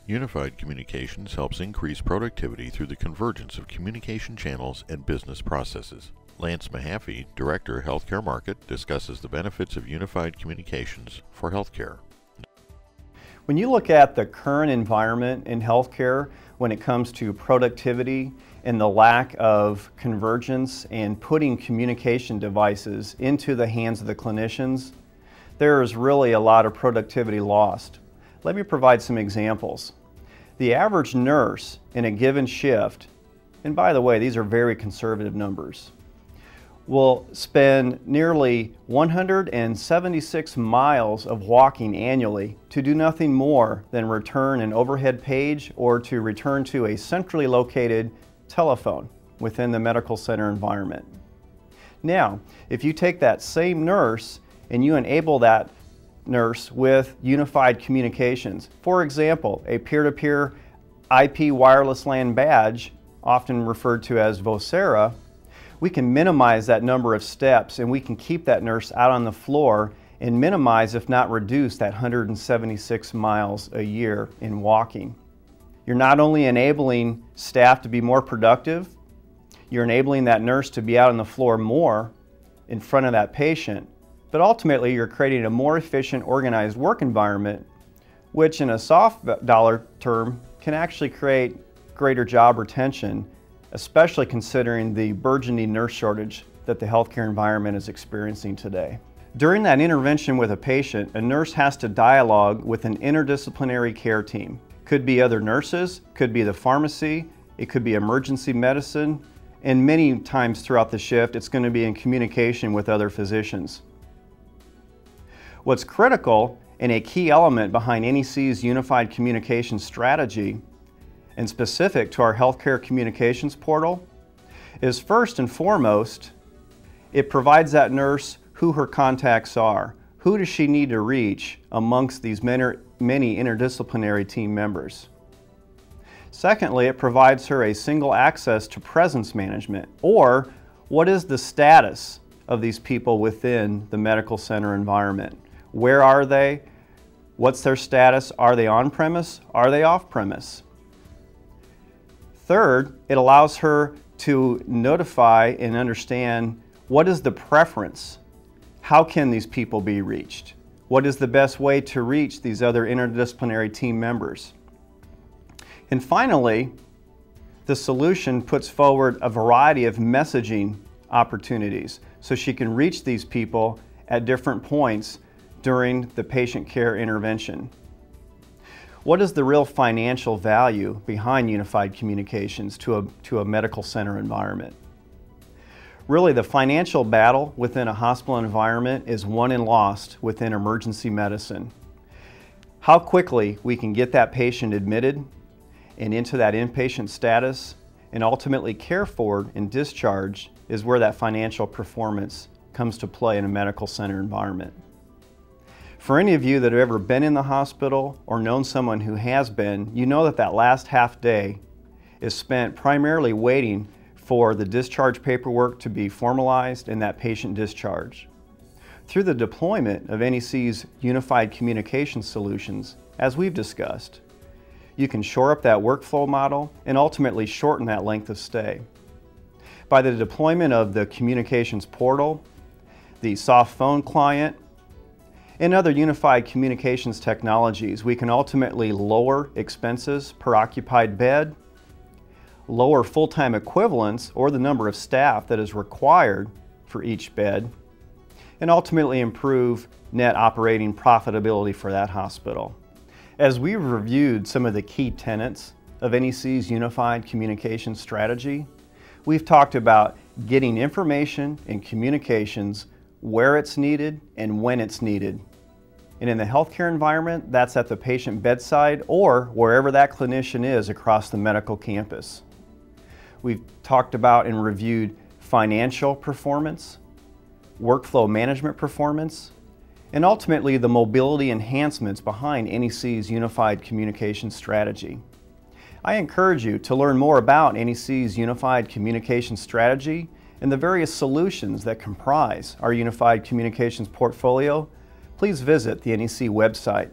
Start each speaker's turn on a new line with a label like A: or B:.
A: Unified communications helps increase productivity through the convergence of communication channels and business processes. Lance Mahaffey, Director, Healthcare Market, discusses the benefits of unified communications for healthcare.
B: When you look at the current environment in healthcare when it comes to productivity and the lack of convergence and putting communication devices into the hands of the clinicians, there is really a lot of productivity lost. Let me provide some examples. The average nurse in a given shift, and by the way, these are very conservative numbers, will spend nearly 176 miles of walking annually to do nothing more than return an overhead page or to return to a centrally located telephone within the medical center environment. Now, if you take that same nurse and you enable that nurse with unified communications, for example, a peer-to-peer IP wireless LAN badge, often referred to as Vocera, we can minimize that number of steps and we can keep that nurse out on the floor and minimize, if not reduce, that 176 miles a year in walking. You're not only enabling staff to be more productive, you're enabling that nurse to be out on the floor more in front of that patient, but ultimately you're creating a more efficient, organized work environment, which in a soft dollar term can actually create greater job retention, especially considering the burgeoning nurse shortage that the healthcare environment is experiencing today. During that intervention with a patient, a nurse has to dialogue with an interdisciplinary care team. Could be other nurses, could be the pharmacy, it could be emergency medicine, and many times throughout the shift it's going to be in communication with other physicians. What's critical and a key element behind NEC's unified communication strategy, and specific to our healthcare communications portal, is first and foremost, it provides that nurse who her contacts are. Who does she need to reach amongst these many interdisciplinary team members? Secondly, it provides her a single access to presence management, or what is the status of these people within the medical center environment? Where are they? What's their status? Are they on-premise? Are they off-premise? Third, it allows her to notify and understand what is the preference. How can these people be reached? What is the best way to reach these other interdisciplinary team members? And finally, the solution puts forward a variety of messaging opportunities so she can reach these people at different points during the patient care intervention. What is the real financial value behind unified communications to a medical center environment? Really, the financial battle within a hospital environment is won and lost within emergency medicine. How quickly we can get that patient admitted and into that inpatient status and ultimately care for and discharged is where that financial performance comes to play in a medical center environment. For any of you that have ever been in the hospital or known someone who has been, you know that that last half day is spent primarily waiting for the discharge paperwork to be formalized and that patient discharged. Through the deployment of NEC's unified communication solutions, as we've discussed, you can shore up that workflow model and ultimately shorten that length of stay. By the deployment of the communications portal, the soft phone client, and other unified communications technologies, we can ultimately lower expenses per occupied bed, lower full-time equivalents or the number of staff that is required for each bed, and ultimately improve net operating profitability for that hospital. As we've reviewed some of the key tenets of NEC's unified communication strategy, we've talked about getting information and communications where it's needed and when it's needed. And in the healthcare environment, that's at the patient bedside or wherever that clinician is across the medical campus. We've talked about and reviewed financial performance, workflow management performance, and ultimately the mobility enhancements behind NEC's unified communication strategy. I encourage you to learn more about NEC's unified communication strategy and the various solutions that comprise our unified communications portfolio. Please visit the NEC website.